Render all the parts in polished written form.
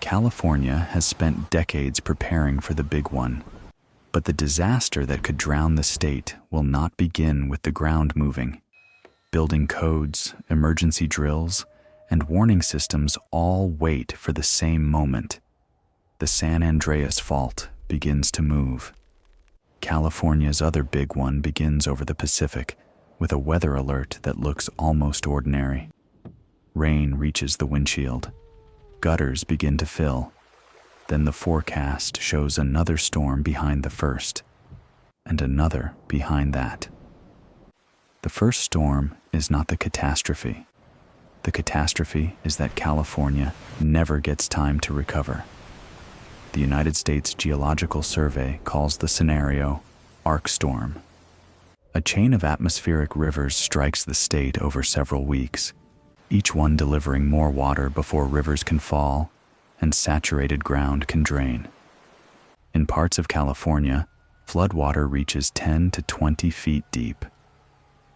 California has spent decades preparing for the big one, but the disaster that could drown the state will not begin with the ground moving. Building codes, emergency drills, and warning systems all wait for the same moment. The San Andreas Fault begins to move. California's other big one begins over the Pacific with a weather alert that looks almost ordinary. Rain reaches the windshield. Gutters begin to fill. Then the forecast shows another storm behind the first, and another behind that. The first storm is not the catastrophe. The catastrophe is that California never gets time to recover. The United States Geological Survey calls the scenario ARkStorm. A chain of atmospheric rivers strikes the state over several weeks, each one delivering more water before rivers can fall and saturated ground can drain. In parts of California, floodwater reaches 10 to 20 feet deep.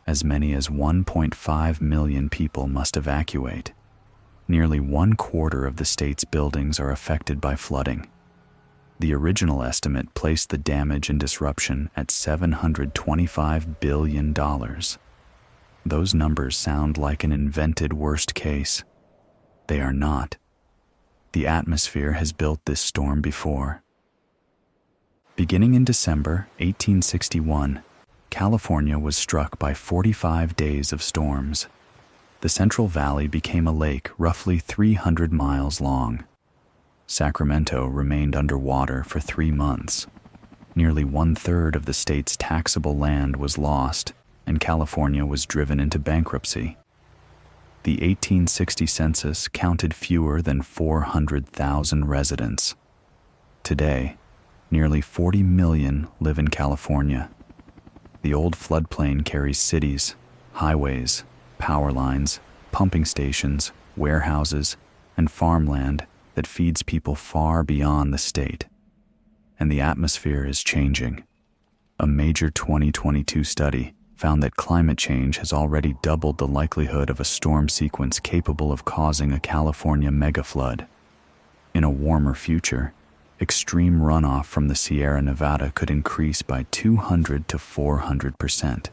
As many as 1.5 million people must evacuate. Nearly 1/4 of the state's buildings are affected by flooding. The original estimate placed the damage and disruption at $725 billion. Those numbers sound like an invented worst case. They are not. The atmosphere has built this storm before. Beginning in December 1861, California was struck by 45 days of storms. The Central Valley became a lake roughly 300 miles long. Sacramento remained underwater for 3 months. Nearly 1/3 of the state's taxable land was lost, and California was driven into bankruptcy. The 1860 census counted fewer than 400,000 residents. Today, nearly 40 million live in California. The old floodplain carries cities, highways, power lines, pumping stations, warehouses, and farmland that feeds people far beyond the state. And the atmosphere is changing. A major 2022 study found that climate change has already doubled the likelihood of a storm sequence capable of causing a California megaflood. In a warmer future, extreme runoff from the Sierra Nevada could increase by 200 to 400%,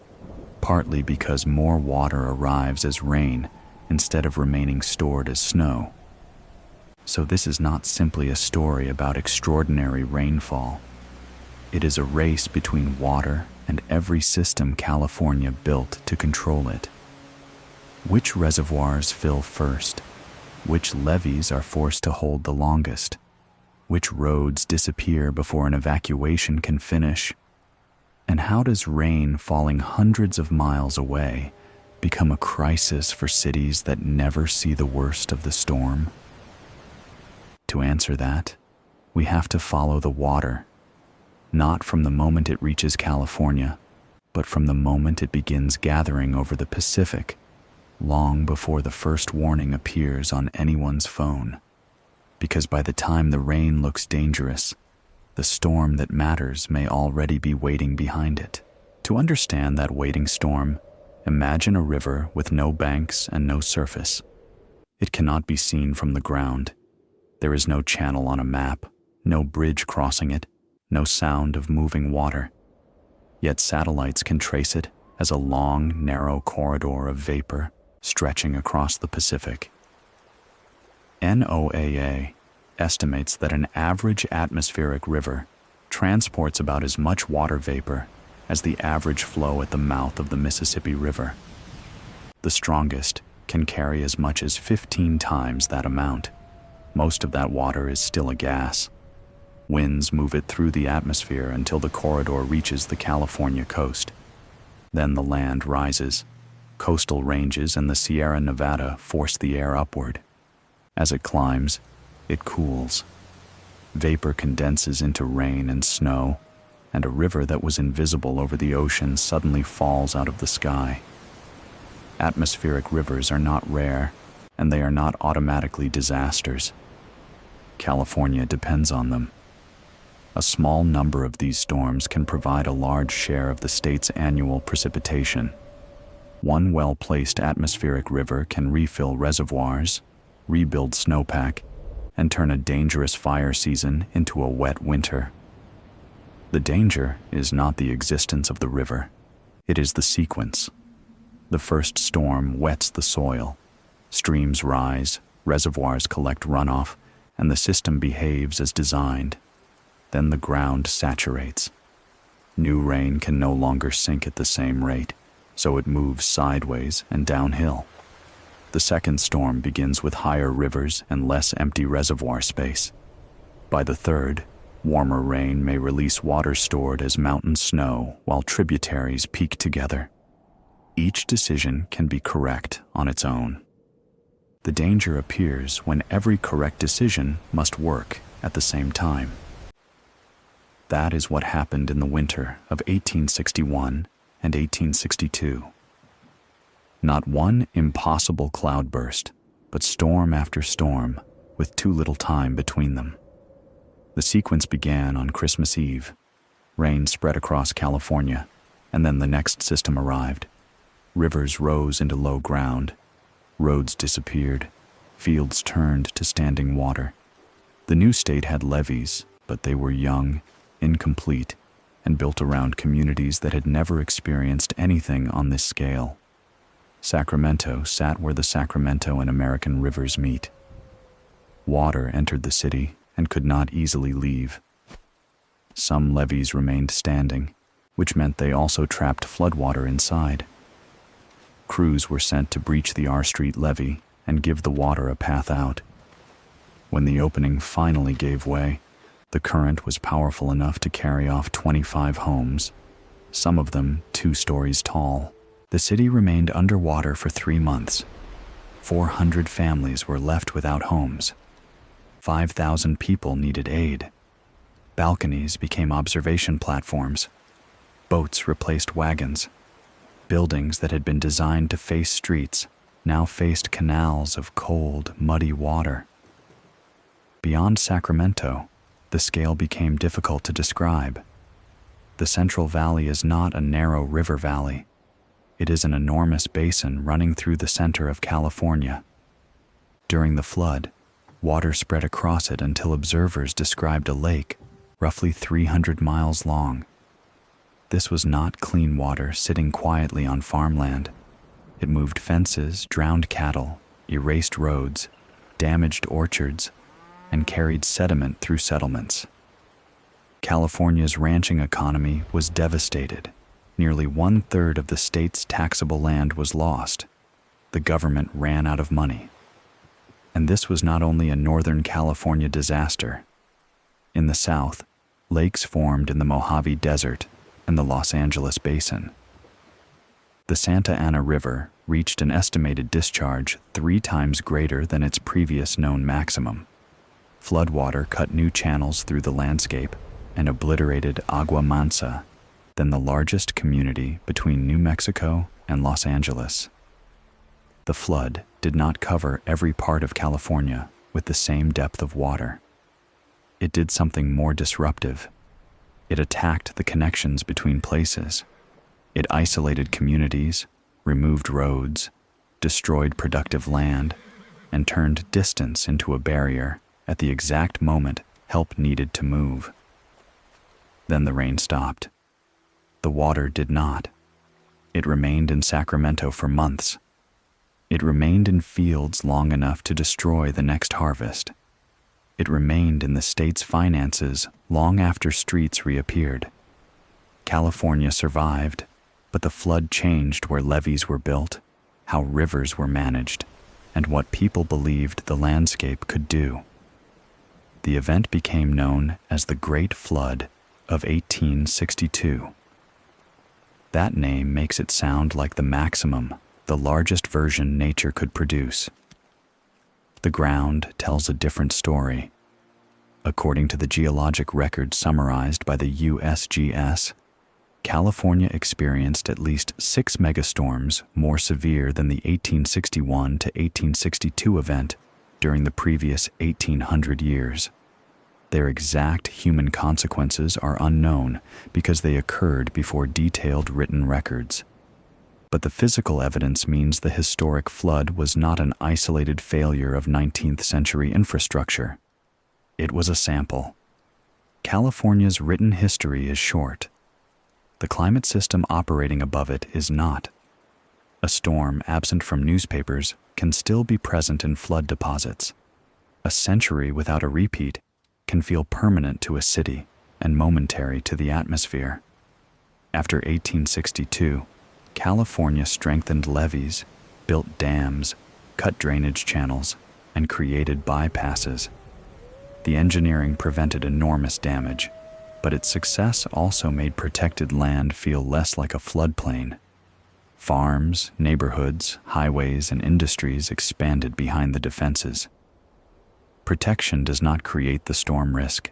partly because more water arrives as rain instead of remaining stored as snow. So this is not simply a story about extraordinary rainfall. It is a race between water and every system California built to control it. Which reservoirs fill first? Which levees are forced to hold the longest? Which roads disappear before an evacuation can finish? And how does rain falling hundreds of miles away become a crisis for cities that never see the worst of the storm? To answer that, we have to follow the water, not from the moment it reaches California, but from the moment it begins gathering over the Pacific, long before the first warning appears on anyone's phone. Because by the time the rain looks dangerous, the storm that matters may already be waiting behind it. To understand that waiting storm, imagine a river with no banks and no surface. It cannot be seen from the ground. There is no channel on a map, no bridge crossing it, no sound of moving water. Yet satellites can trace it as a long, narrow corridor of vapor stretching across the Pacific. NOAA estimates that an average atmospheric river transports about as much water vapor as the average flow at the mouth of the Mississippi River. The strongest can carry as much as 15 times that amount. Most of that water is still a gas. Winds move it through the atmosphere until the corridor reaches the California coast. Then the land rises. Coastal ranges and the Sierra Nevada force the air upward. As it climbs, it cools. Vapor condenses into rain and snow, and a river that was invisible over the ocean suddenly falls out of the sky. Atmospheric rivers are not rare, and they are not automatically disasters. California depends on them. A small number of these storms can provide a large share of the state's annual precipitation. One well-placed atmospheric river can refill reservoirs, rebuild snowpack, and turn a dangerous fire season into a wet winter. The danger is not the existence of the river. It is the sequence. The first storm wets the soil. Streams rise, reservoirs collect runoff, and the system behaves as designed. Then the ground saturates. New rain can no longer sink at the same rate, so it moves sideways and downhill. The second storm begins with higher rivers and less empty reservoir space. By the third, warmer rain may release water stored as mountain snow while tributaries peak together. Each decision can be correct on its own. The danger appears when every correct decision must work at the same time. That is what happened in the winter of 1861 and 1862. Not one impossible cloudburst, but storm after storm, with too little time between them. The sequence began on Christmas Eve. Rain spread across California, and then the next system arrived. Rivers rose into low ground. Roads disappeared. Fields turned to standing water. The new state had levees, but they were young, incomplete, and built around communities that had never experienced anything on this scale. Sacramento sat where the Sacramento and American rivers meet. Water entered the city and could not easily leave. Some levees remained standing, which meant they also trapped floodwater inside. Crews were sent to breach the R Street levee and give the water a path out. When the opening finally gave way, the current was powerful enough to carry off 25 homes, some of them 2 stories tall. The city remained underwater for 3 months. 400 families were left without homes. 5,000 people needed aid. Balconies became observation platforms. Boats replaced wagons. Buildings that had been designed to face streets now faced canals of cold, muddy water. Beyond Sacramento, the scale became difficult to describe. The Central Valley is not a narrow river valley. It is an enormous basin running through the center of California. During the flood, water spread across it until observers described a lake roughly 300 miles long. This was not clean water sitting quietly on farmland. It moved fences, drowned cattle, erased roads, damaged orchards, and carried sediment through settlements. California's ranching economy was devastated. Nearly 1/3 of the state's taxable land was lost. The government ran out of money. And this was not only a Northern California disaster. In the south, lakes formed in the Mojave Desert and the Los Angeles Basin. The Santa Ana River reached an estimated discharge 3 times greater than its previous known maximum. Floodwater cut new channels through the landscape and obliterated Agua Mansa, then the largest community between New Mexico and Los Angeles. The flood did not cover every part of California with the same depth of water. It did something more disruptive. It attacked the connections between places. It isolated communities, removed roads, destroyed productive land, and turned distance into a barrier at the exact moment help needed to move. Then the rain stopped. The water did not. It remained in Sacramento for months. It remained in fields long enough to destroy the next harvest. It remained in the state's finances long after streets reappeared. California survived, but the flood changed where levees were built, how rivers were managed, and what people believed the landscape could do. The event became known as the Great Flood of 1862. That name makes it sound like the maximum, the largest version nature could produce. The ground tells a different story. According to the geologic record summarized by the USGS, California experienced at least 6 megastorms more severe than the 1861 to 1862 event during the previous 1800 years. Their exact human consequences are unknown because they occurred before detailed written records. But the physical evidence means the historic flood was not an isolated failure of 19th century infrastructure. It was a sample. California's written history is short. The climate system operating above it is not. A storm absent from newspapers can still be present in flood deposits. A century without a repeat can feel permanent to a city and momentary to the atmosphere. After 1862, California strengthened levees, built dams, cut drainage channels, and created bypasses. The engineering prevented enormous damage, but its success also made protected land feel less like a floodplain. Farms, neighborhoods, highways, and industries expanded behind the defenses. Protection does not create the storm risk,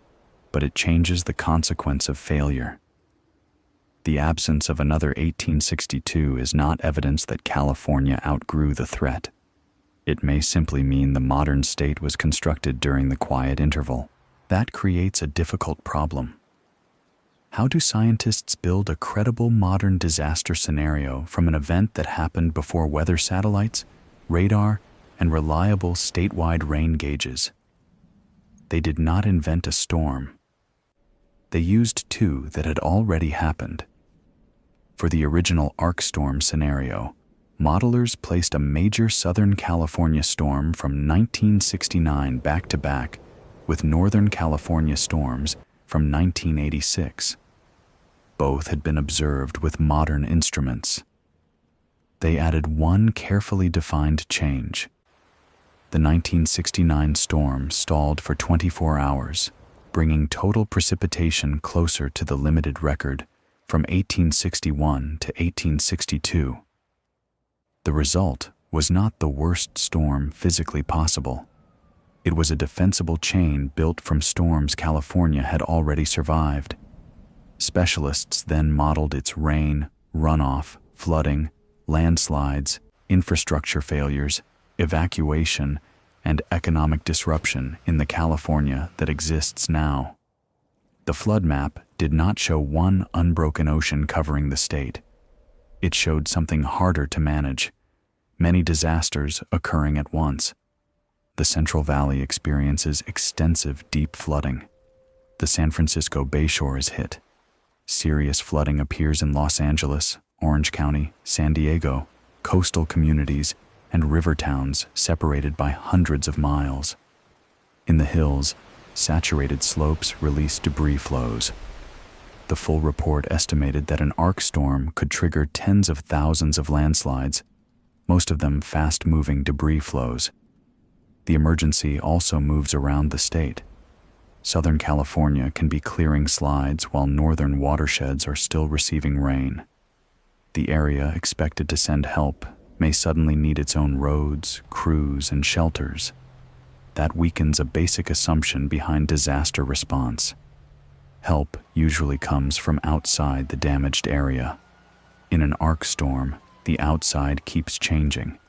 but it changes the consequence of failure. The absence of another 1862 is not evidence that California outgrew the threat. It may simply mean the modern state was constructed during the quiet interval. That creates a difficult problem. How do scientists build a credible modern disaster scenario from an event that happened before weather satellites, radar, and reliable statewide rain gauges? They did not invent a storm. They used two that had already happened. For the original ARkStorm scenario, modelers placed a major Southern California storm from 1969 back-to-back with Northern California storms from 1986. Both had been observed with modern instruments. They added one carefully defined change. The 1969 storm stalled for 24 hours, bringing total precipitation closer to the limited record from 1861 to 1862. The result was not the worst storm physically possible. It was a defensible chain built from storms California had already survived. Specialists then modeled its rain, runoff, flooding, landslides, infrastructure failures, evacuation, and economic disruption in the California that exists now. The flood map did not show one unbroken ocean covering the state. It showed something harder to manage, many disasters occurring at once. The Central Valley experiences extensive deep flooding. The San Francisco Bayshore is hit. Serious flooding appears in Los Angeles, Orange County, San Diego, coastal communities, and river towns separated by hundreds of miles. In the hills, saturated slopes release debris flows. The full report estimated that an ARkStorm could trigger tens of thousands of landslides, most of them fast-moving debris flows. The emergency also moves around the state. Southern California can be clearing slides while northern watersheds are still receiving rain. The area expected to send help may suddenly need its own roads, crews, and shelters. That weakens a basic assumption behind disaster response. Help usually comes from outside the damaged area. In an ARkStorm, the outside keeps changing.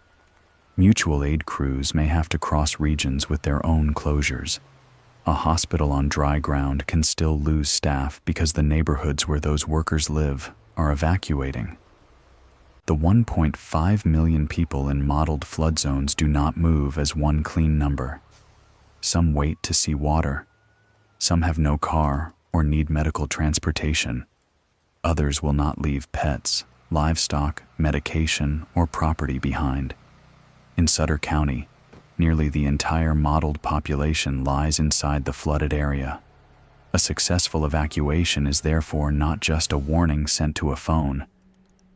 Mutual aid crews may have to cross regions with their own closures. A hospital on dry ground can still lose staff because the neighborhoods where those workers live are evacuating. The 1.5 million people in modeled flood zones do not move as one clean number. Some wait to see water. Some have no car or need medical transportation. Others will not leave pets, livestock, medication, or property behind. In Sutter County, nearly the entire modeled population lies inside the flooded area. A successful evacuation is therefore not just a warning sent to a phone.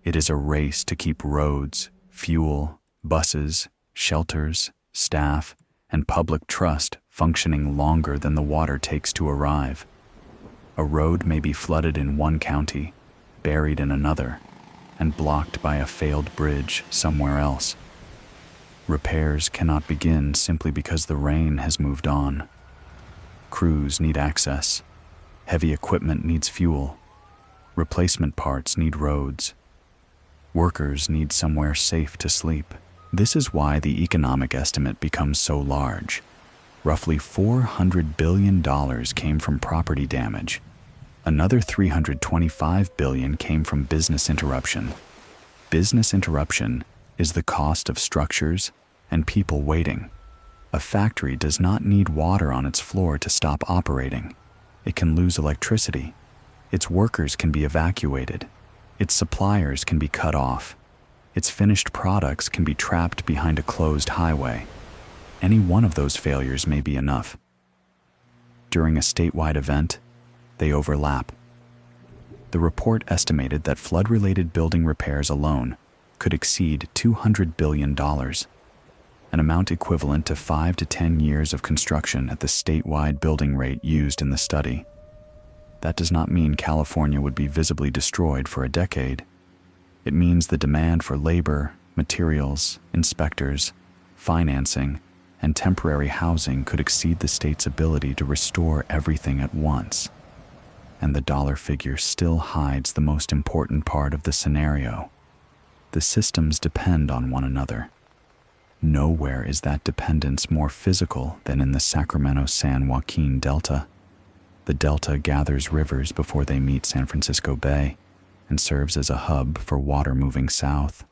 It is a race to keep roads, fuel, buses, shelters, staff, and public trust functioning longer than the water takes to arrive. A road may be flooded in one county, buried in another, and blocked by a failed bridge somewhere else. Repairs cannot begin simply because the rain has moved on. Crews need access. Heavy equipment needs fuel. Replacement parts need roads. Workers need somewhere safe to sleep. This is why the economic estimate becomes so large. Roughly $400 billion came from property damage. Another $325 billion came from business interruption. Business interruption is the cost of structures and people waiting. A factory does not need water on its floor to stop operating. It can lose electricity. Its workers can be evacuated. Its suppliers can be cut off. Its finished products can be trapped behind a closed highway. Any one of those failures may be enough. During a statewide event, they overlap. The report estimated that flood-related building repairs alone could exceed $200 billion, an amount equivalent to 5 to 10 years of construction at the statewide building rate used in the study. That does not mean California would be visibly destroyed for a decade. It means the demand for labor, materials, inspectors, financing, and temporary housing could exceed the state's ability to restore everything at once. And the dollar figure still hides the most important part of the scenario. The systems depend on one another. Nowhere is that dependence more physical than in the Sacramento-San Joaquin Delta. The Delta gathers rivers before they meet San Francisco Bay and serves as a hub for water moving south.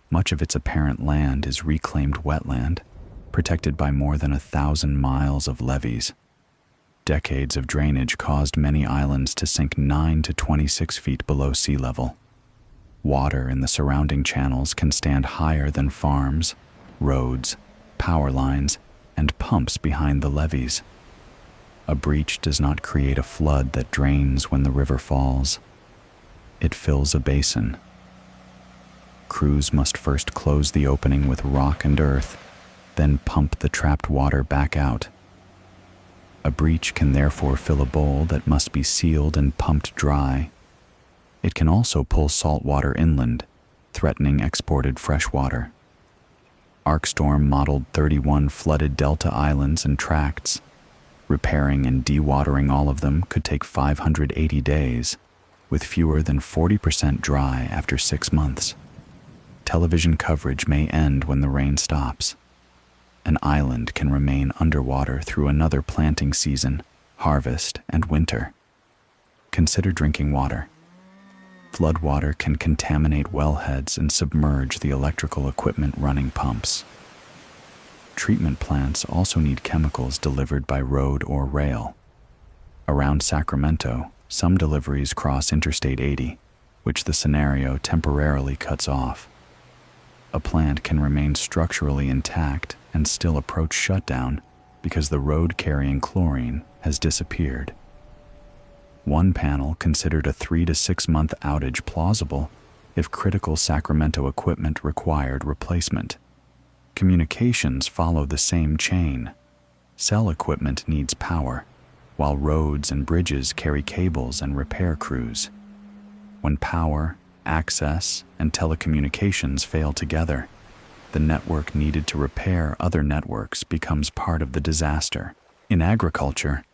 Much of its apparent land is reclaimed wetland, protected by more than 1,000 miles of levees. Decades of drainage caused many islands to sink 9 to 26 feet below sea level. Water in the surrounding channels can stand higher than farms, roads, power lines, and pumps behind the levees. A breach does not create a flood that drains when the river falls. It fills a basin. Crews must first close the opening with rock and earth, then pump the trapped water back out. A breach can therefore fill a bowl that must be sealed and pumped dry. It can also pull salt water inland, threatening exported fresh water. ARkStorm modeled 31 flooded delta islands and tracts. Repairing and dewatering all of them could take 580 days, with fewer than 40% dry after 6 months. Television coverage may end when the rain stops. An island can remain underwater through another planting season, harvest, and winter. Consider drinking water. Floodwater can contaminate wellheads and submerge the electrical equipment running pumps. Treatment plants also need chemicals delivered by road or rail. Around Sacramento, some deliveries cross Interstate 80, which the scenario temporarily cuts off. A plant can remain structurally intact and still approach shutdown because the road carrying chlorine has disappeared. One panel considered a 3 to 6 month outage plausible if critical Sacramento equipment required replacement. Communications follow the same chain. Cell equipment needs power, while roads and bridges carry cables and repair crews. When power, access, and telecommunications fail together, the network needed to repair other networks becomes part of the disaster. In agriculture,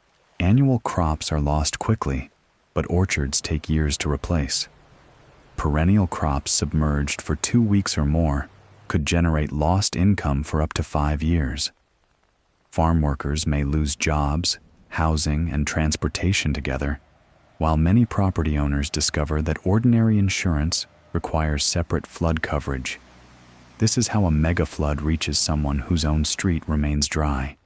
annual crops are lost quickly, but orchards take years to replace. Perennial crops submerged for 2 weeks or more could generate lost income for up to 5 years. Farm workers may lose jobs, housing, and transportation together, while many property owners discover that ordinary insurance requires separate flood coverage. This is how a megaflood reaches someone whose own street remains dry.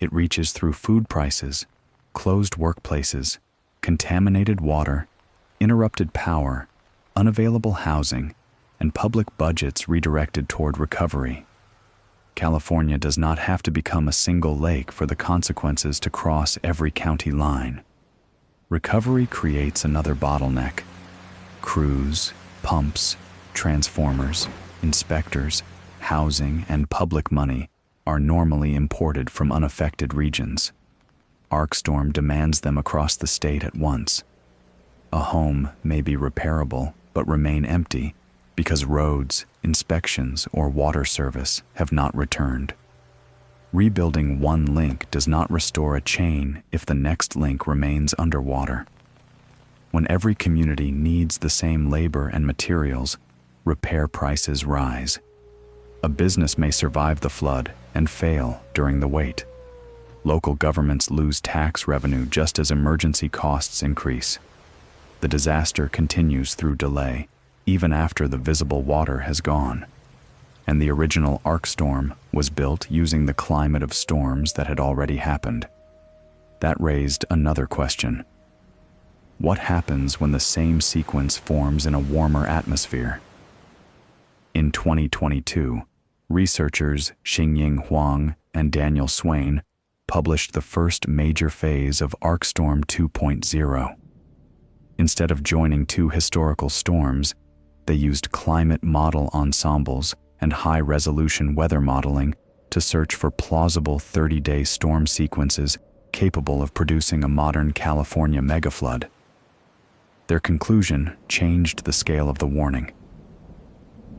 It reaches through food prices, closed workplaces, contaminated water, interrupted power, unavailable housing, and public budgets redirected toward recovery. California does not have to become a single lake for the consequences to cross every county line. Recovery creates another bottleneck. Crews, pumps, transformers, inspectors, housing, and public money are normally imported from unaffected regions. ARkStorm demands them across the state at once. A home may be repairable but remain empty because roads, inspections, or water service have not returned. Rebuilding one link does not restore a chain if the next link remains underwater. When every community needs the same labor and materials, repair prices rise. A business may survive the flood and fail during the wait. Local governments lose tax revenue just as emergency costs increase. The disaster continues through delay, even after the visible water has gone. and the original ARkStorm was built using the climate of storms that had already happened. That raised another question. What happens when the same sequence forms in a warmer atmosphere? In 2022, researchers Xingying Huang and Daniel Swain published the first major phase of ARkStorm 2.0. Instead of joining two historical storms, they used climate model ensembles and high-resolution weather modeling to search for plausible 30-day storm sequences capable of producing a modern California megaflood. Their conclusion changed the scale of the warning.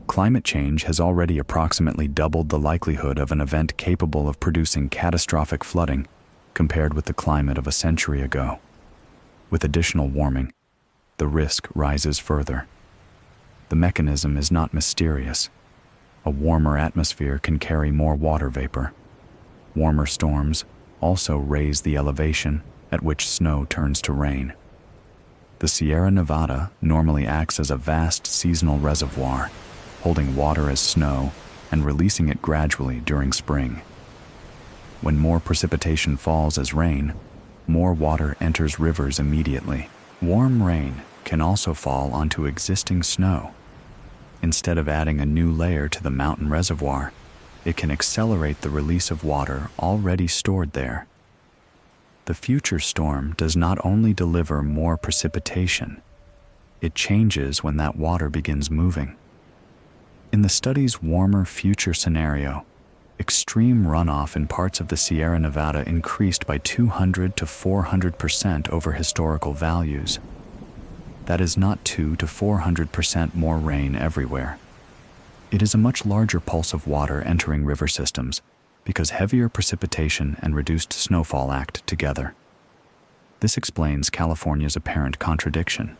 Climate change has already approximately doubled the likelihood of an event capable of producing catastrophic flooding compared with the climate of a century ago. With additional warming, the risk rises further. The mechanism is not mysterious. A warmer atmosphere can carry more water vapor. Warmer storms also raise the elevation at which snow turns to rain. The Sierra Nevada normally acts as a vast seasonal reservoir, holding water as snow and releasing it gradually during spring. When more precipitation falls as rain, more water enters rivers immediately. Warm rain can also fall onto existing snow. Instead of adding a new layer to the mountain reservoir, it can accelerate the release of water already stored there. The future storm does not only deliver more precipitation, it changes when that water begins moving. In the study's warmer future scenario, extreme runoff in parts of the Sierra Nevada increased by 200 to 400% over historical values. That is not 200 to 400% more rain everywhere. It is a much larger pulse of water entering river systems because heavier precipitation and reduced snowfall act together. This explains California's apparent contradiction.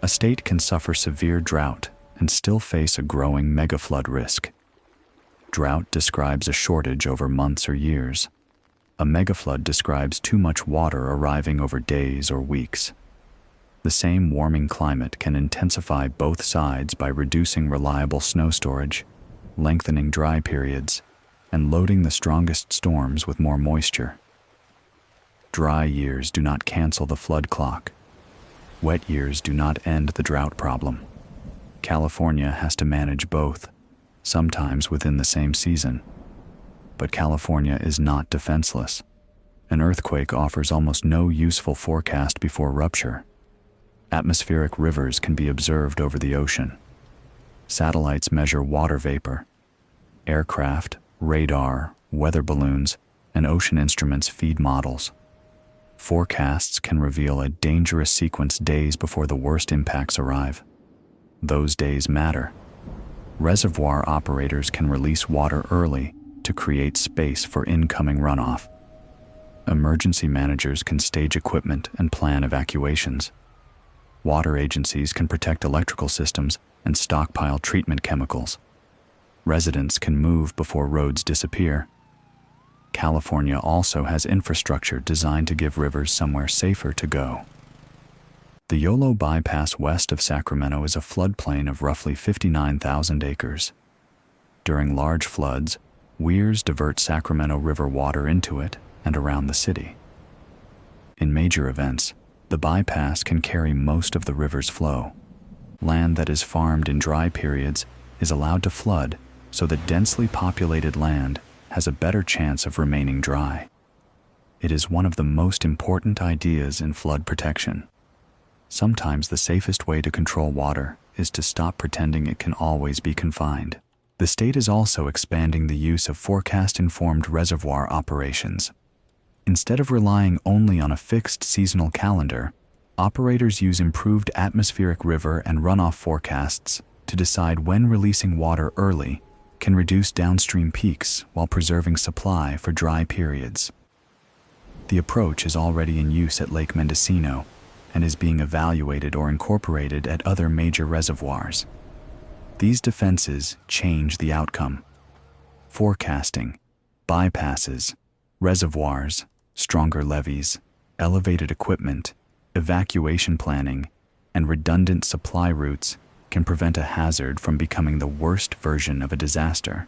A state can suffer severe drought and still face a growing megaflood risk. Drought describes a shortage over months or years. A megaflood describes too much water arriving over days or weeks. The same warming climate can intensify both sides by reducing reliable snow storage, lengthening dry periods, and loading the strongest storms with more moisture. Dry years do not cancel the flood clock. Wet years do not end the drought problem. California has to manage both, sometimes within the same season. But California is not defenseless. An earthquake offers almost no useful forecast before rupture. Atmospheric rivers can be observed over the ocean. Satellites measure water vapor. Aircraft, radar, weather balloons, and ocean instruments feed models. Forecasts can reveal a dangerous sequence days before the worst impacts arrive. Those days matter. Reservoir operators can release water early to create space for incoming runoff. Emergency managers can stage equipment and plan evacuations. Water agencies can protect electrical systems and stockpile treatment chemicals. Residents can move before roads disappear. California also has infrastructure designed to give rivers somewhere safer to go. The Yolo bypass west of Sacramento is a floodplain of roughly 59,000 acres. During large floods, weirs divert Sacramento River water into it and around the city. In major events, the bypass can carry most of the river's flow. Land that is farmed in dry periods is allowed to flood so that densely populated land has a better chance of remaining dry. It is one of the most important ideas in flood protection. Sometimes the safest way to control water is to stop pretending it can always be confined. The state is also expanding the use of forecast-informed reservoir operations. Instead of relying only on a fixed seasonal calendar, operators use improved atmospheric river and runoff forecasts to decide when releasing water early can reduce downstream peaks while preserving supply for dry periods. The approach is already in use at Lake Mendocino and is being evaluated or incorporated at other major reservoirs. These defenses change the outcome. Forecasting, bypasses, reservoirs, stronger levees, elevated equipment, evacuation planning, and redundant supply routes can prevent a hazard from becoming the worst version of a disaster.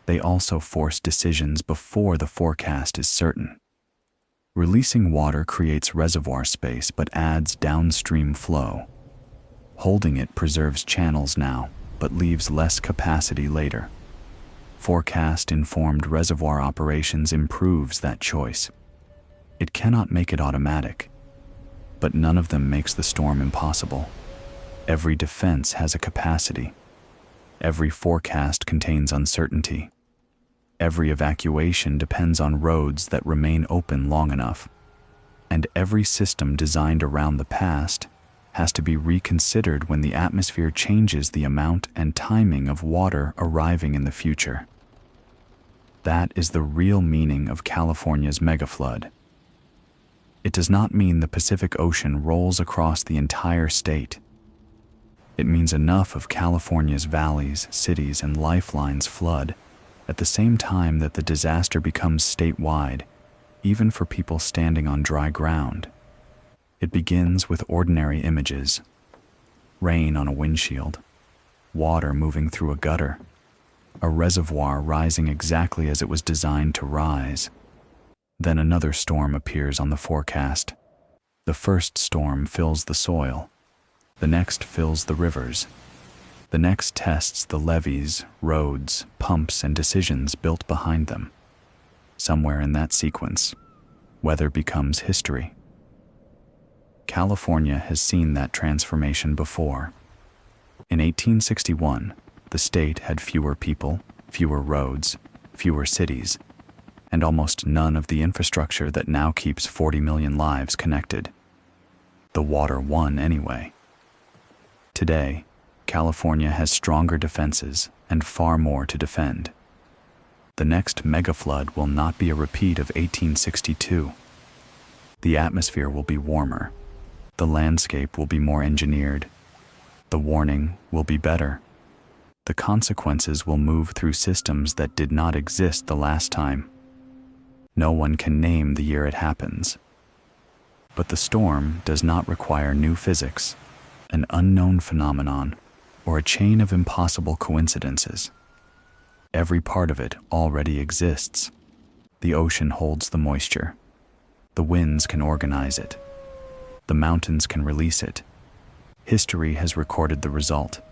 They also force decisions before the forecast is certain. Releasing water creates reservoir space but adds downstream flow. Holding it preserves channels now, but leaves less capacity later. Forecast-informed reservoir operations improves that choice. It cannot make it automatic, but none of them makes the storm impossible. Every defense has a capacity. Every forecast contains uncertainty. Every evacuation depends on roads that remain open long enough. And every system designed around the past has to be reconsidered when the atmosphere changes the amount and timing of water arriving in the future. That is the real meaning of California's megaflood. It does not mean the Pacific Ocean rolls across the entire state. It means enough of California's valleys, cities, and lifelines flood at the same time that the disaster becomes statewide, even for people standing on dry ground. It begins with ordinary images: rain on a windshield, water moving through a gutter, a reservoir rising exactly as it was designed to rise. Then another storm appears on the forecast. The first storm fills the soil. The next fills the rivers. The next tests the levees, roads, pumps, and decisions built behind them. Somewhere in that sequence, weather becomes history. California has seen that transformation before. In 1861, the state had fewer people, fewer roads, fewer cities, and almost none of the infrastructure that now keeps 40 million lives connected. The water won anyway. Today, California has stronger defenses and far more to defend. The next megaflood will not be a repeat of 1862. The atmosphere will be warmer. The landscape will be more engineered. The warning will be better. The consequences will move through systems that did not exist the last time. No one can name the year it happens. But the storm does not require new physics, an unknown phenomenon, or a chain of impossible coincidences. Every part of it already exists. The ocean holds the moisture. The winds can organize it. The mountains can release it. History has recorded the result.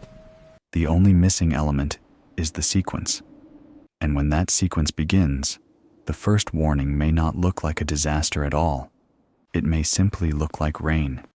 The only missing element is the sequence. And when that sequence begins, the first warning may not look like a disaster at all. It may simply look like rain.